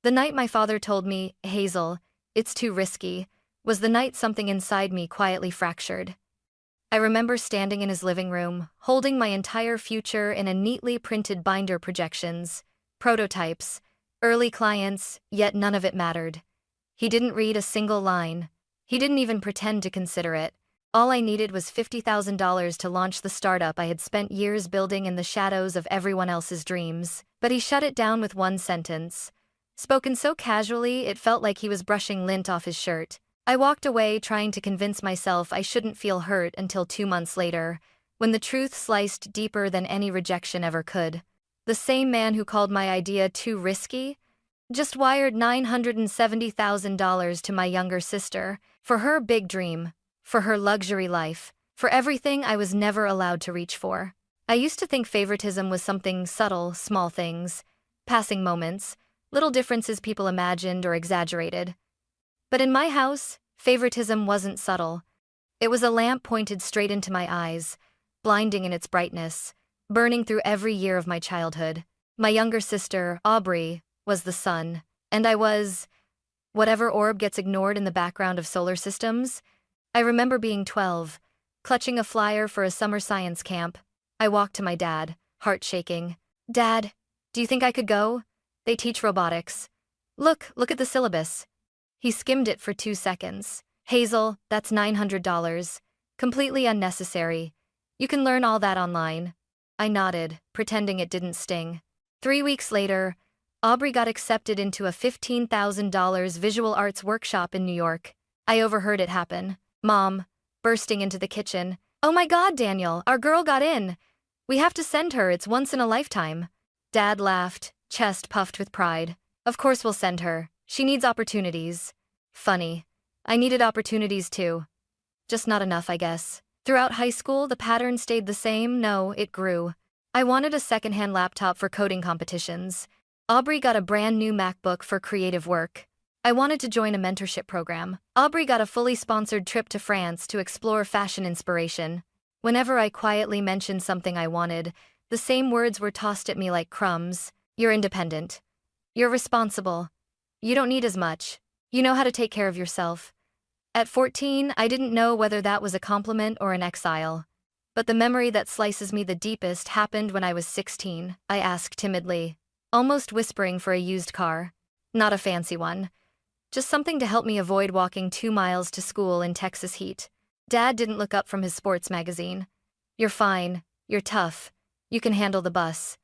The night my father told me, "Hazel, it's too risky," was the night something inside me quietly fractured. I remember standing in his living room, holding my entire future in a neatly printed binder, projections, prototypes, early clients, yet none of it mattered. He didn't read a single line. He didn't even pretend to consider it. All I needed was $50,000 to launch the startup I had spent years building in the shadows of everyone else's dreams. But he shut it down with one sentence. Spoken so casually, it felt like he was brushing lint off his shirt. I walked away, trying to convince myself I shouldn't feel hurt until 2 months later, when the truth sliced deeper than any rejection ever could. The same man who called my idea too risky just wired $970,000 to my younger sister for her big dream, for her luxury life, for everything I was never allowed to reach for. I used to think favoritism was something subtle, small things, passing moments, little differences people imagined or exaggerated. But in my house, favoritism wasn't subtle. It was a lamp pointed straight into my eyes, blinding in its brightness, burning through every year of my childhood. My younger sister, Aubrey, was the sun, and I was whatever orb gets ignored in the background of solar systems. I remember being 12, clutching a flyer for a summer science camp. I walked to my dad, heart shaking. "Dad, do you think I could go? They teach robotics. Look at the syllabus." He skimmed it for 2 seconds. "Hazel, that's $900. Completely unnecessary. You can learn all that online." I nodded, pretending it didn't sting. 3 weeks later, Aubrey got accepted into a $15,000 visual arts workshop in New York. I overheard it happen. Mom, bursting into the kitchen. "Oh my God, Daniel, our girl got in. We have to send her, it's once in a lifetime." Dad laughed, chest puffed with pride. "Of course we'll send her. She needs opportunities." Funny. I needed opportunities too. Just not enough, I guess. Throughout high school, the pattern stayed the same. No, it grew. I wanted a secondhand laptop for coding competitions. Aubrey got a brand new MacBook for creative work. I wanted to join a mentorship program. Aubrey got a fully sponsored trip to France to explore fashion inspiration. Whenever I quietly mentioned something I wanted, the same words were tossed at me like crumbs. "You're independent. You're responsible. You don't need as much. You know how to take care of yourself." At 14, I didn't know whether that was a compliment or an exile. But the memory that slices me the deepest happened when I was 16. I asked timidly, almost whispering for a used car. Not a fancy one. Just something to help me avoid walking 2 miles to school in Texas heat. Dad didn't look up from his sports magazine. "You're fine. You're tough. You can handle the bus."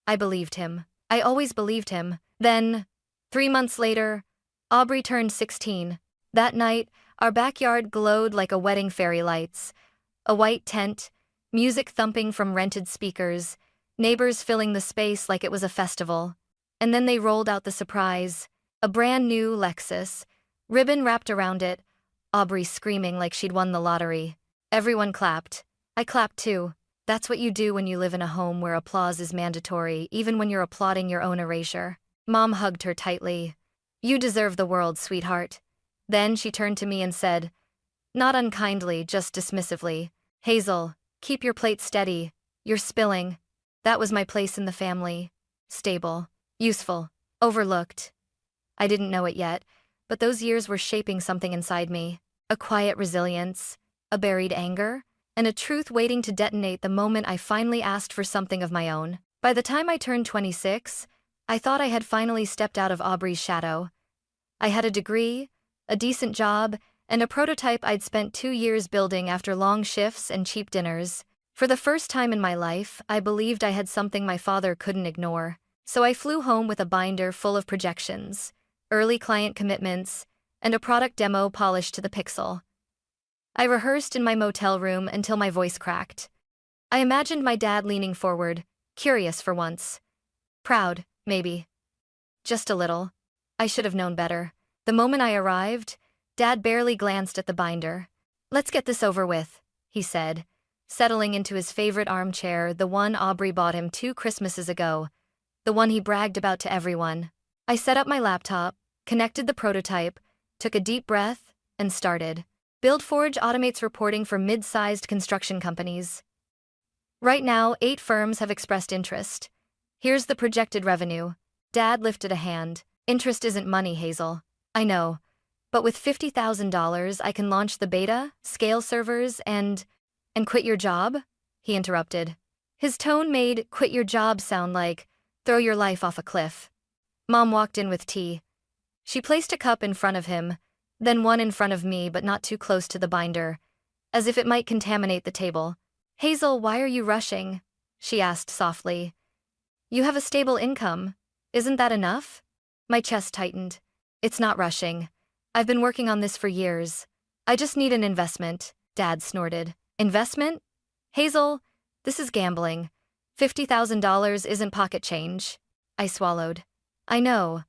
I believed him. I always believed him. Then, 3 months later, Aubrey turned 16. That night, our backyard glowed like a wedding, fairy lights. A white tent, music thumping from rented speakers, neighbors filling the space like it was a festival. And then they rolled out the surprise. A brand new Lexus, ribbon wrapped around it, Aubrey screaming like she'd won the lottery. Everyone clapped. I clapped too. That's what you do when you live in a home where applause is mandatory, even when you're applauding your own erasure. Mom hugged her tightly. "You deserve the world, sweetheart." Then she turned to me and said, not unkindly, just dismissively, "Hazel, keep your plate steady. You're spilling." That was my place in the family. Stable, useful, overlooked. I didn't know it yet, but those years were shaping something inside me. A quiet resilience, a buried anger, and a truth waiting to detonate the moment I finally asked for something of my own. By the time I turned 26, I thought I had finally stepped out of Aubrey's shadow. I had a degree, a decent job, and a prototype I'd spent 2 years building after long shifts and cheap dinners. For the first time in my life, I believed I had something my father couldn't ignore. So I flew home with a binder full of projections, early client commitments, and a product demo polished to the pixel. I rehearsed in my motel room until my voice cracked. I imagined my dad leaning forward, curious for once. Proud, maybe. Just a little. I should have known better. The moment I arrived, Dad barely glanced at the binder. "Let's get this over with," he said, settling into his favorite armchair, the one Aubrey bought him 2 Christmases ago, the one he bragged about to everyone. I set up my laptop, connected the prototype, took a deep breath, and started. BuildForge automates reporting for mid-sized construction companies. Right now, 8 firms have expressed interest. Here's the projected revenue. Dad lifted a hand. Interest isn't money, Hazel. I know. But with $50,000, I can launch the beta, scale servers, and quit your job? He interrupted. His tone made quit your job sound like throw your life off a cliff. Mom walked in with tea. She placed a cup in front of him, then one in front of me but not too close to the binder, as if it might contaminate the table. Hazel, why are you rushing? She asked softly. You have a stable income. Isn't that enough? My chest tightened. It's not rushing. I've been working on this for years. I just need an investment, Dad snorted. Investment? Hazel, this is gambling. $50,000 isn't pocket change. I swallowed. I know.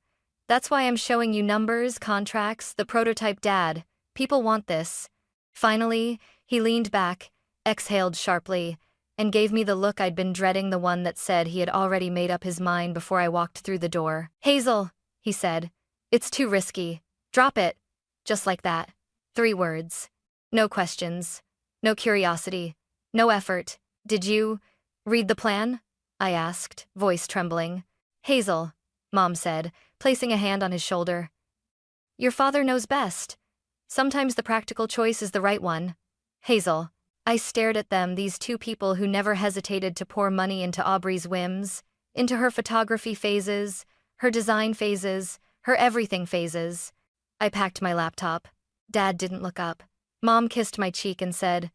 That's why I'm showing you numbers, contracts, the prototype, Dad. People want this. Finally, he leaned back, exhaled sharply, and gave me the look I'd been dreading, the one that said he had already made up his mind before I walked through the door. Hazel, he said, it's too risky. Drop it. Just like that. 3 words. No questions. No curiosity. No effort. Did you read the plan? I asked, voice trembling. Hazel, Mom said, placing a hand on his shoulder. Your father knows best. Sometimes the practical choice is the right one. Hazel. I stared at them, these 2 people who never hesitated to pour money into Aubrey's whims, into her photography phases, her design phases, her everything phases. I packed my laptop. Dad didn't look up. Mom kissed my cheek and said,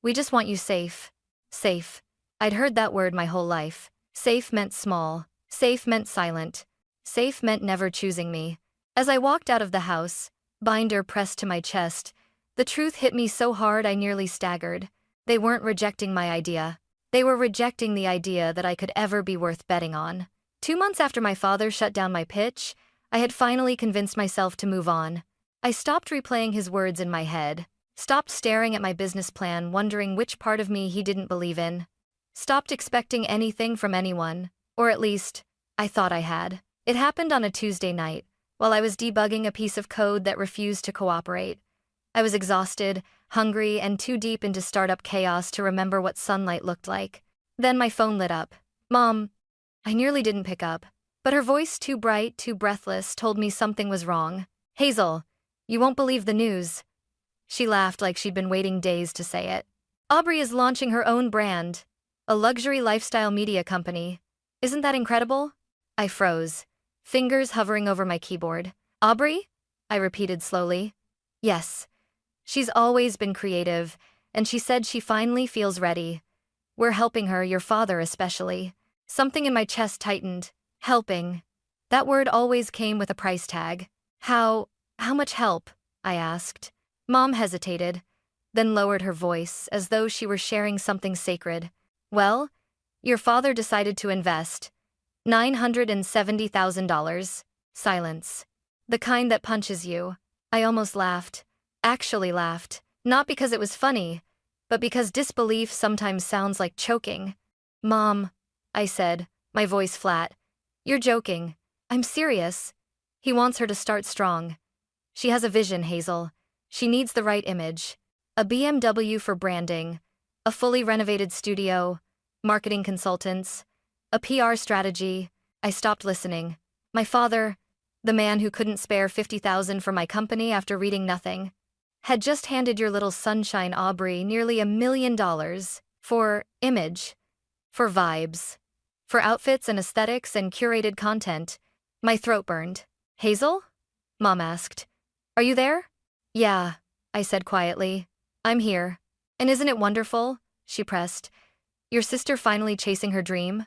we just want you safe. Safe. I'd heard that word my whole life. Safe meant small. Safe meant silent. Safe meant never choosing me. As I walked out of the house, binder pressed to my chest, the truth hit me so hard I nearly staggered. They weren't rejecting my idea. They were rejecting the idea that I could ever be worth betting on. 2 months after my father shut down my pitch, I had finally convinced myself to move on. I stopped replaying his words in my head, stopped staring at my business plan wondering which part of me he didn't believe in, stopped expecting anything from anyone, or at least, I thought I had. It happened on a Tuesday night, while I was debugging a piece of code that refused to cooperate. I was exhausted, hungry, and too deep into startup chaos to remember what sunlight looked like. Then my phone lit up. Mom. I nearly didn't pick up, but her voice, too bright, too breathless, told me something was wrong. Hazel, you won't believe the news. She laughed like she'd been waiting days to say it. Aubrey is launching her own brand, a luxury lifestyle media company. Isn't that incredible? I froze, fingers hovering over my keyboard. Aubrey? I repeated slowly. Yes. She's always been creative, and she said she finally feels ready. We're helping her, your father especially. Something in my chest tightened. Helping. That word always came with a price tag. How much help? I asked. Mom hesitated, then lowered her voice as though she were sharing something sacred. Well, your father decided to invest. $970,000. Silence. The kind that punches you. I almost laughed. Actually laughed. Not because it was funny, but because disbelief sometimes sounds like choking. Mom, I said, my voice flat. You're joking. I'm serious. He wants her to start strong. She has a vision, Hazel. She needs the right image. A BMW for branding, a fully renovated studio, marketing consultants, a PR strategy. I stopped listening. My father, the man who couldn't spare $50,000 for my company after reading nothing, had just handed your little sunshine Aubrey nearly $1 million for image, for vibes, for outfits and aesthetics and curated content. My throat burned. Hazel? Mom asked. Are you there? Yeah, I said quietly. I'm here. And isn't it wonderful? She pressed. Your sister finally chasing her dream?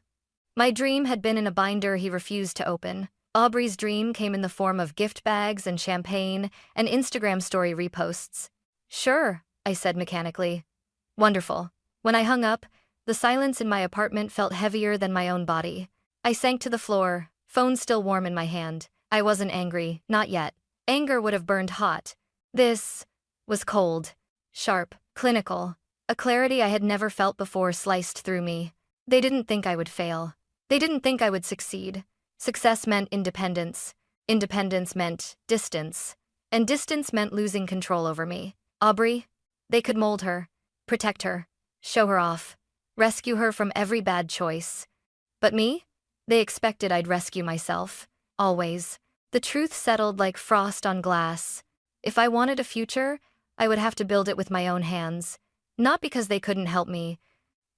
My dream had been in a binder he refused to open. Aubrey's dream came in the form of gift bags and champagne and Instagram story reposts. Sure, I said mechanically. Wonderful. When I hung up, the silence in my apartment felt heavier than my own body. I sank to the floor, phone still warm in my hand. I wasn't angry, not yet. Anger would have burned hot. This was cold, sharp, clinical. A clarity I had never felt before sliced through me. They didn't think I would fail. They didn't think I would succeed. Success meant independence. Independence meant distance. And distance meant losing control over me. Aubrey? They could mold her, protect her, show her off, rescue her from every bad choice. But me? They expected I'd rescue myself. Always. The truth settled like frost on glass. If I wanted a future, I would have to build it with my own hands. Not because they couldn't help me,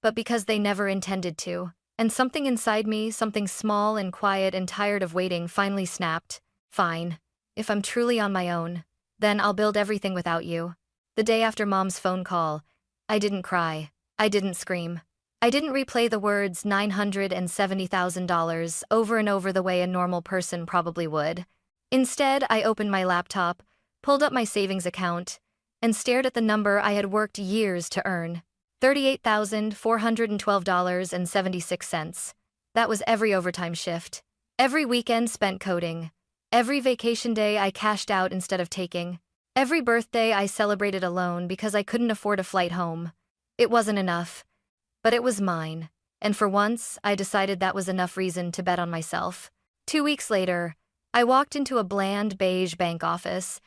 but because they never intended to. And something inside me, something small and quiet and tired of waiting, finally snapped. Fine. If I'm truly on my own, then I'll build everything without you. The day after Mom's phone call, I didn't cry. I didn't scream. I didn't replay the words $970,000 over and over the way a normal person probably would. Instead, I opened my laptop, pulled up my savings account, and stared at the number I had worked years to earn. $38,412.76. That was every overtime shift. Every weekend spent coding. Every vacation day I cashed out instead of taking. Every birthday I celebrated alone because I couldn't afford a flight home. It wasn't enough. But it was mine, and for once, I decided that was enough reason to bet on myself. 2 weeks later, I walked into a bland beige bank office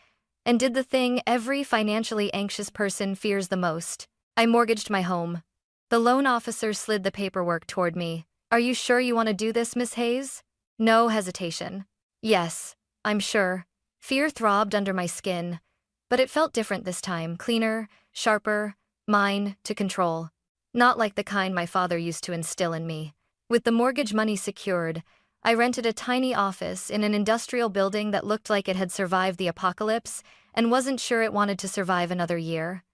and did the thing every financially anxious person fears the most. I mortgaged my home. The loan officer slid the paperwork toward me. "Are you sure you want to do this, Miss Hayes?" No hesitation. "Yes, I'm sure." Fear throbbed under my skin, but it felt different this time, cleaner, sharper, mine to control. Not like the kind my father used to instill in me. With the mortgage money secured, I rented a tiny office in an industrial building that looked like it had survived the apocalypse and wasn't sure it wanted to survive another year.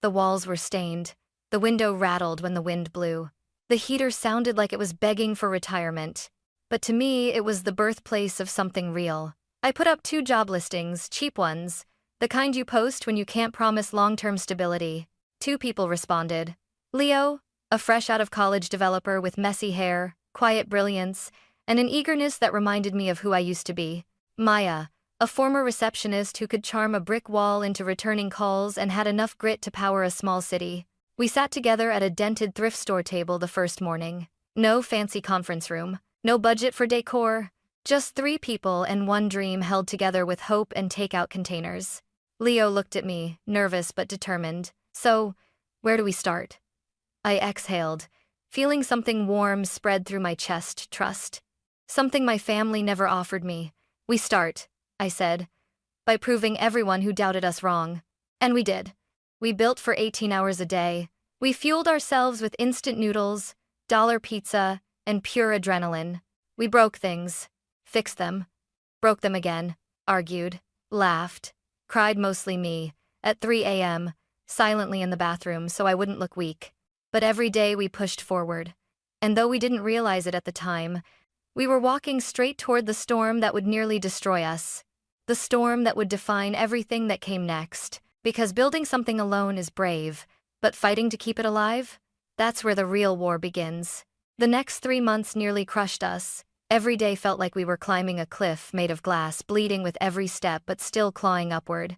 The walls were stained. The window rattled when the wind blew. The heater sounded like it was begging for retirement. But to me, it was the birthplace of something real. I put up 2 job listings, cheap ones, the kind you post when you can't promise long-term stability. 2 people responded. Leo, a fresh-out-of-college developer with messy hair, quiet brilliance, and an eagerness that reminded me of who I used to be. Maya, a former receptionist who could charm a brick wall into returning calls and had enough grit to power a small city. We sat together at a dented thrift store table the first morning. No fancy conference room, no budget for decor, just 3 people and 1 dream held together with hope and takeout containers. Leo looked at me, nervous but determined. "So, where do we start?" I exhaled, feeling something warm spread through my chest. Trust. Something my family never offered me. "We start," I said, "by proving everyone who doubted us wrong." And we did. We built for 18 hours a day. We fueled ourselves with instant noodles, dollar pizza, and pure adrenaline. We broke things, fixed them, broke them again, argued, laughed, cried, mostly me, at 3 a.m., silently in the bathroom so I wouldn't look weak. But every day we pushed forward. And though we didn't realize it at the time, we were walking straight toward the storm that would nearly destroy us. The storm that would define everything that came next. Because building something alone is brave, but fighting to keep it alive? That's where the real war begins. The next 3 months nearly crushed us. Every day felt like we were climbing a cliff made of glass, bleeding with every step but still clawing upward.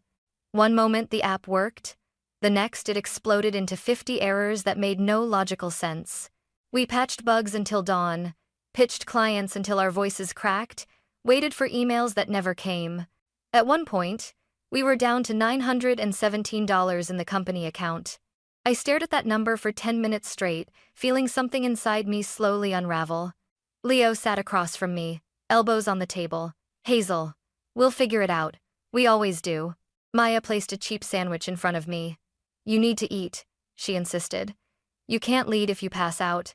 One moment the app worked. The next, it exploded into 50 errors that made no logical sense. We patched bugs until dawn, pitched clients until our voices cracked, waited for emails that never came. At one point, we were down to $917 in the company account. I stared at that number for 10 minutes straight, feeling something inside me slowly unravel. Leo sat across from me, elbows on the table. "Hazel, we'll figure it out. We always do." Maya placed a cheap sandwich in front of me. "You need to eat," she insisted. "You can't lead if you pass out."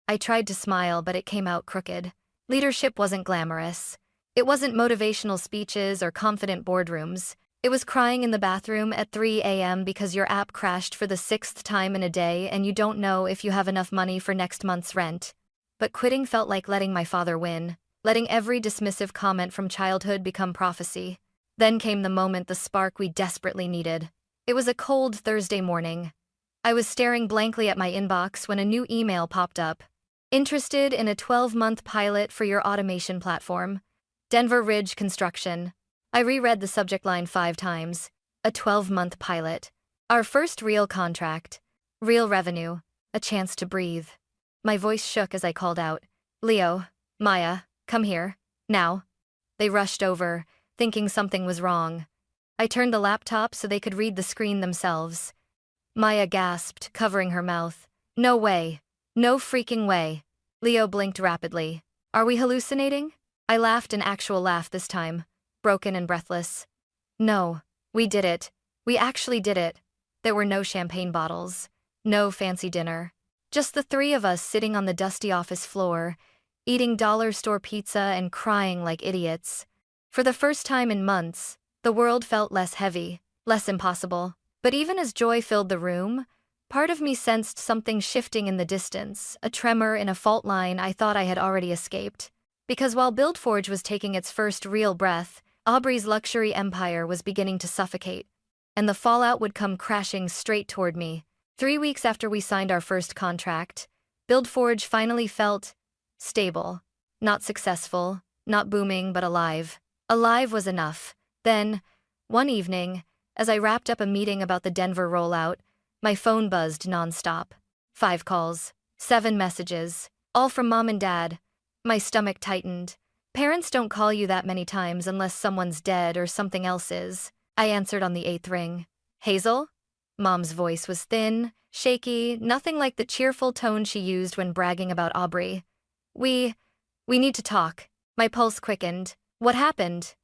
I tried to smile, but it came out crooked. Leadership wasn't glamorous. It wasn't motivational speeches or confident boardrooms. It was crying in the bathroom at 3 a.m. because your app crashed for the 6th time in a day and you don't know if you have enough money for next month's rent. But quitting felt like letting my father win, letting every dismissive comment from childhood become prophecy. Then came the moment, the spark we desperately needed. It was a cold Thursday morning. I was staring blankly at my inbox when a new email popped up. "Interested in a 12-month pilot for your automation platform. Denver Ridge Construction." I reread the subject line 5 times. A 12-month pilot. Our first real contract. Real revenue. A chance to breathe. My voice shook as I called out, "Leo, Maya, come here. Now." They rushed over, thinking something was wrong. I turned the laptop so they could read the screen themselves. Maya gasped, covering her mouth. "No way. No freaking way." Leo blinked rapidly. "Are we hallucinating?" I laughed, an actual laugh this time, broken and breathless. No, we did it. We actually did it. There were no champagne bottles, no fancy dinner. Just the three of us sitting on the dusty office floor, eating dollar store pizza and crying like idiots. For the first time in months, the world felt less heavy, less impossible. But even as joy filled the room, part of me sensed something shifting in the distance, a tremor in a fault line I thought I had already escaped. Because while Buildforge was taking its first real breath, Aubrey's luxury empire was beginning to suffocate, and the fallout would come crashing straight toward me. 3 weeks after we signed our first contract, Buildforge finally felt stable. Not successful, not booming, but alive. Alive was enough. Then, one evening, as I wrapped up a meeting about the Denver rollout, my phone buzzed nonstop. 5 calls, 7 messages, all from Mom and Dad. My stomach tightened. Parents don't call you that many times unless someone's dead or something else is. I answered on the 8th ring. Hazel? Mom's voice was thin, shaky, nothing like the cheerful tone she used when bragging about Aubrey. We need to talk. My pulse quickened. What happened?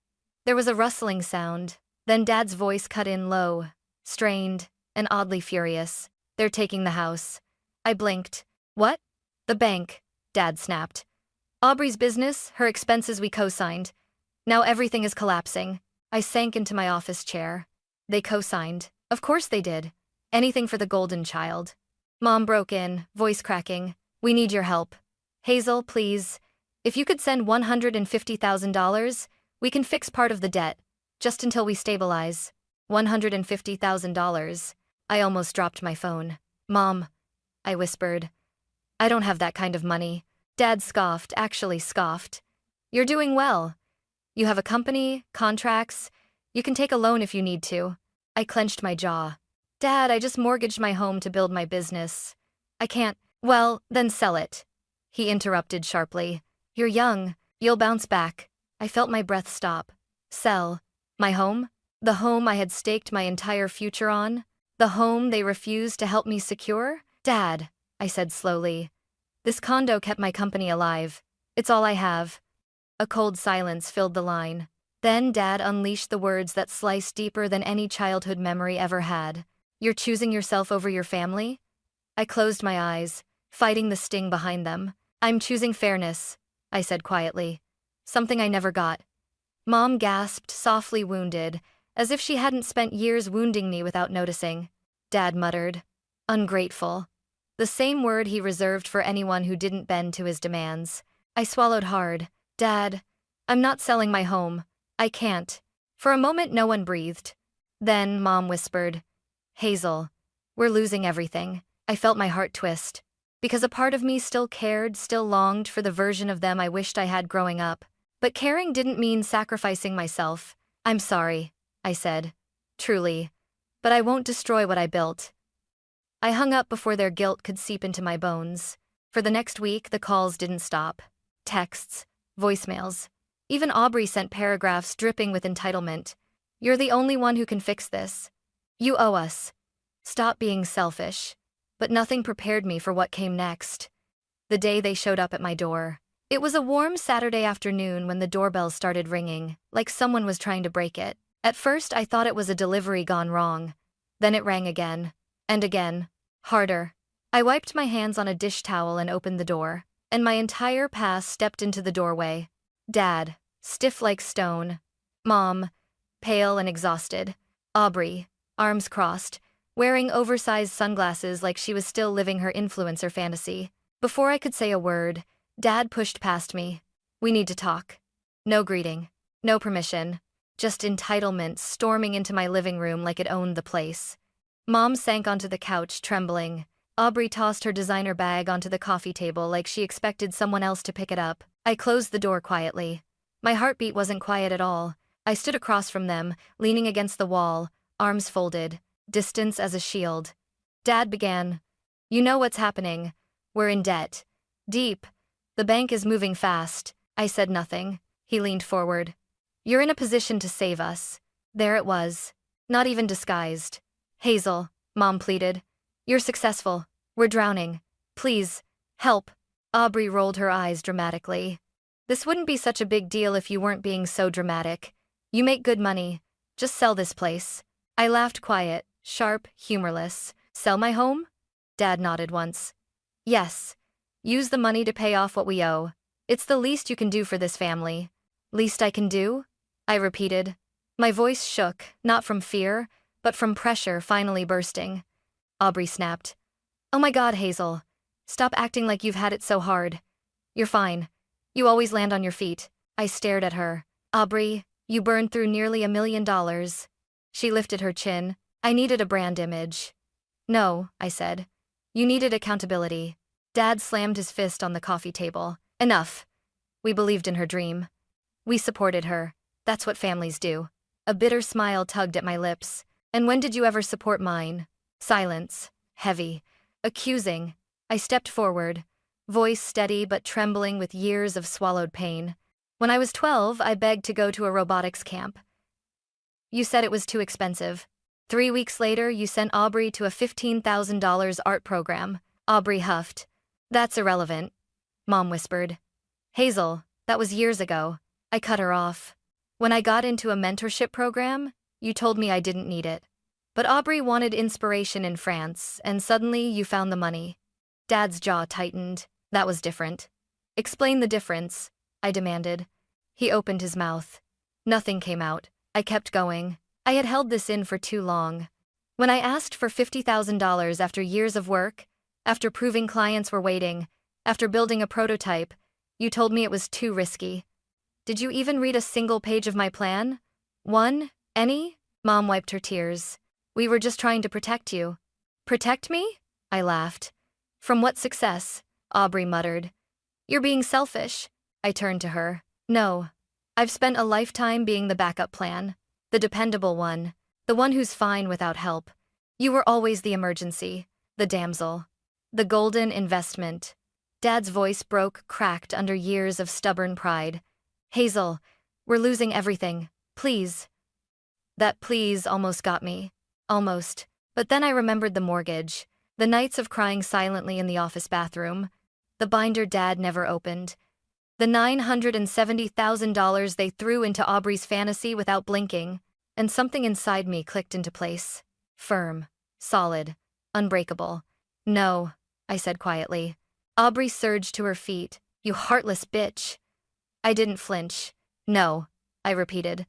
There was a rustling sound. Then Dad's voice cut in low, strained, and oddly furious. They're taking the house. I blinked. What? The bank, Dad snapped. Aubrey's business, her expenses we co-signed. Now everything is collapsing. I sank into my office chair. They co-signed. Of course they did. Anything for the golden child. Mom broke in, voice cracking. We need your help. Hazel, please. If you could send $150,000, we can fix part of the debt. Just until we stabilize. $150,000. I almost dropped my phone. Mom, I whispered. I don't have that kind of money. Dad scoffed, actually scoffed. You're doing well. You have a company, contracts. You can take a loan if you need to. I clenched my jaw. Dad, I just mortgaged my home to build my business. I can't. Well, then sell it. He interrupted sharply. You're young. You'll bounce back. I felt my breath stop. Sell. My home? The home I had staked my entire future on? The home they refused to help me secure? Dad, I said slowly. This condo kept my company alive. It's all I have. A cold silence filled the line. Then Dad unleashed the words that sliced deeper than any childhood memory ever had. You're choosing yourself over your family? I closed my eyes, fighting the sting behind them. I'm choosing fairness, I said quietly. Something I never got. Mom gasped, softly wounded, as if she hadn't spent years wounding me without noticing. Dad muttered. Ungrateful. The same word he reserved for anyone who didn't bend to his demands. I swallowed hard. Dad, I'm not selling my home. I can't. For a moment no one breathed. Then Mom whispered, Hazel, we're losing everything. I felt my heart twist. Because a part of me still cared, still longed for the version of them I wished I had growing up. But caring didn't mean sacrificing myself. I'm sorry, I said. Truly. But I won't destroy what I built. I hung up before their guilt could seep into my bones. For the next week, the calls didn't stop. Texts, voicemails. Even Aubrey sent paragraphs dripping with entitlement. You're the only one who can fix this. You owe us. Stop being selfish. But nothing prepared me for what came next. The day they showed up at my door. It was a warm Saturday afternoon when the doorbell started ringing, like someone was trying to break it. At first I thought it was a delivery gone wrong. Then it rang again. And again. Harder. I wiped my hands on a dish towel and opened the door, and my entire past stepped into the doorway. Dad, stiff like stone. Mom, pale and exhausted. Aubrey, arms crossed, wearing oversized sunglasses like she was still living her influencer fantasy. Before I could say a word, Dad pushed past me. We need to talk. No greeting. No permission. Just entitlement storming into my living room like it owned the place. Mom sank onto the couch, trembling. Aubrey tossed her designer bag onto the coffee table like she expected someone else to pick it up. I closed the door quietly. My heartbeat wasn't quiet at all. I stood across from them, leaning against the wall, arms folded, distance as a shield. Dad began. You know what's happening. We're in debt. Deep. The bank is moving fast. I said nothing. He leaned forward. You're in a position to save us. There it was. Not even disguised. Hazel, Mom pleaded. You're successful. We're drowning. Please, help. Aubrey rolled her eyes dramatically. This wouldn't be such a big deal if you weren't being so dramatic. You make good money. Just sell this place. I laughed quiet, sharp, humorless. Sell my home? Dad nodded once. Yes. Use the money to pay off what we owe. It's the least you can do for this family. Least I can do? I repeated. My voice shook, not from fear, but from pressure finally bursting. Aubrey snapped. Oh my God, Hazel. Stop acting like you've had it so hard. You're fine. You always land on your feet. I stared at her. Aubrey, you burned through nearly $1 million. She lifted her chin. I needed a brand image. No, I said. You needed accountability. Dad slammed his fist on the coffee table. Enough. We believed in her dream. We supported her. That's what families do. A bitter smile tugged at my lips. And when did you ever support mine? Silence. Heavy. Accusing. I stepped forward, voice steady but trembling with years of swallowed pain. When I was 12, I begged to go to a robotics camp. You said it was too expensive. 3 weeks later, you sent Aubrey to a $15,000 art program. Aubrey huffed. That's irrelevant. Mom whispered. Hazel, that was years ago. I cut her off. When I got into a mentorship program, you told me I didn't need it. But Aubrey wanted inspiration in France, and suddenly you found the money. Dad's jaw tightened. That was different. Explain the difference, I demanded. He opened his mouth. Nothing came out. I kept going. I had held this in for too long. When I asked for $50,000 after years of work, after proving clients were waiting, after building a prototype, you told me it was too risky. Did you even read a single page of my plan? One? Any? Mom wiped her tears. We were just trying to protect you. Protect me? I laughed. From what success? Aubrey muttered. You're being selfish. I turned to her. No. I've spent a lifetime being the backup plan. The dependable one. The one who's fine without help. You were always the emergency. The damsel. The golden investment. Dad's voice broke, cracked under years of stubborn pride. Hazel, we're losing everything. Please. That please almost got me. Almost. But then I remembered the mortgage. The nights of crying silently in the office bathroom. The binder Dad never opened. The $970,000 they threw into Aubrey's fantasy without blinking. And something inside me clicked into place. Firm. Solid. Unbreakable. No, I said quietly. Aubrey surged to her feet. You heartless bitch. I didn't flinch. No, I repeated.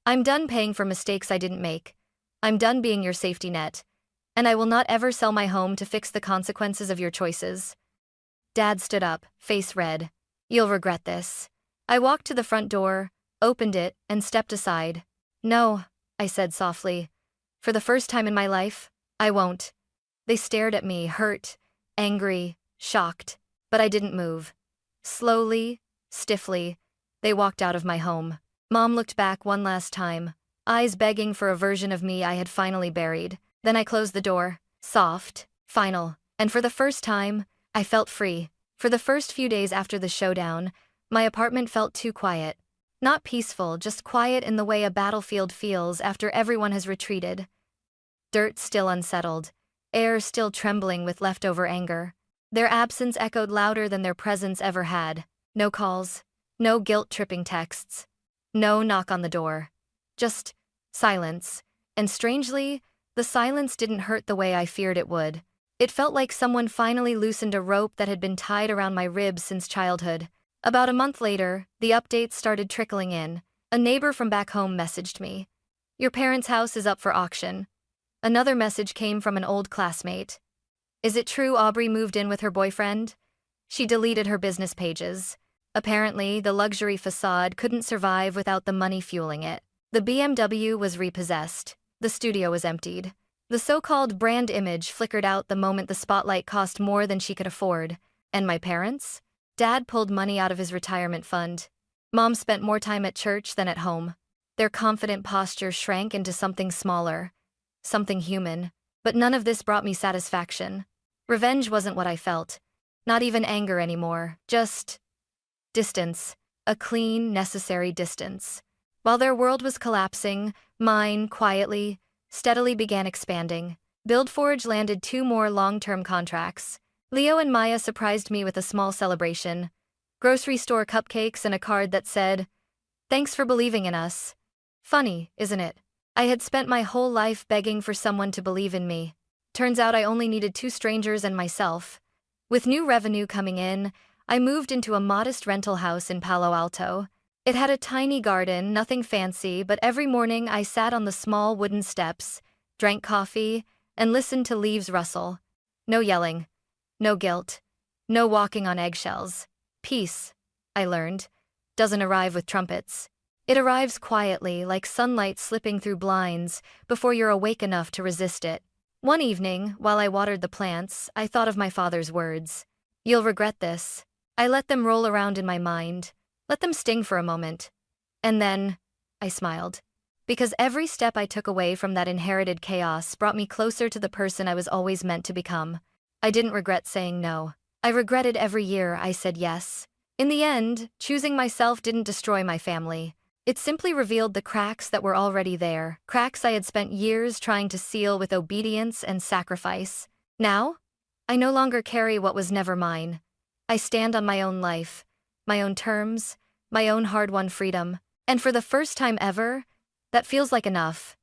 I'm done paying for mistakes I didn't make. I'm done being your safety net. And I will not ever sell my home to fix the consequences of your choices. Dad stood up, face red. You'll regret this. I walked to the front door, opened it, and stepped aside. No, I said softly. For the first time in my life, I won't. They stared at me, hurt, angry, shocked, but I didn't move. Slowly, stiffly, they walked out of my home. Mom looked back one last time, eyes begging for a version of me I had finally buried. Then I closed the door, soft, final, and for the first time, I felt free. For the first few days after the showdown, my apartment felt too quiet. Not peaceful, just quiet in the way a battlefield feels after everyone has retreated. Dirt still unsettled, air still trembling with leftover anger. Their absence echoed louder than their presence ever had. No calls, no guilt-tripping texts, no knock on the door. Just silence, and strangely, the silence didn't hurt the way I feared it would. It felt like someone finally loosened a rope that had been tied around my ribs since childhood. About a month later, the updates started trickling in. A neighbor from back home messaged me. Your parents' house is up for auction. Another message came from an old classmate. Is it true Aubrey moved in with her boyfriend? She deleted her business pages. Apparently, the luxury facade couldn't survive without the money fueling it. The BMW was repossessed. The studio was emptied. The so-called brand image flickered out the moment the spotlight cost more than she could afford. And my parents? Dad pulled money out of his retirement fund. Mom spent more time at church than at home. Their confident posture shrank into something smaller, something human. But none of this brought me satisfaction. Revenge wasn't what I felt. Not even anger anymore, just distance. A clean, necessary distance. While their world was collapsing, mine, quietly, steadily began expanding. BuildForge landed 2 more long-term contracts. Leo and Maya surprised me with a small celebration. Grocery store cupcakes and a card that said, "Thanks for believing in us." Funny, isn't it? I had spent my whole life begging for someone to believe in me. Turns out I only needed two strangers and myself. With new revenue coming in, I moved into a modest rental house in Palo Alto. It had a tiny garden, nothing fancy, but every morning I sat on the small wooden steps, drank coffee, and listened to leaves rustle. No yelling. No guilt. No walking on eggshells. Peace, I learned, doesn't arrive with trumpets. It arrives quietly, like sunlight slipping through blinds, before you're awake enough to resist it. One evening, while I watered the plants, I thought of my father's words. "You'll regret this." I let them roll around in my mind, let them sting for a moment. And then, I smiled. Because every step I took away from that inherited chaos brought me closer to the person I was always meant to become. I didn't regret saying no. I regretted every year I said yes. In the end, choosing myself didn't destroy my family. It simply revealed the cracks that were already there, cracks I had spent years trying to seal with obedience and sacrifice. Now, I no longer carry what was never mine. I stand on my own life, my own terms, my own hard-won freedom, and for the first time ever, that feels like enough.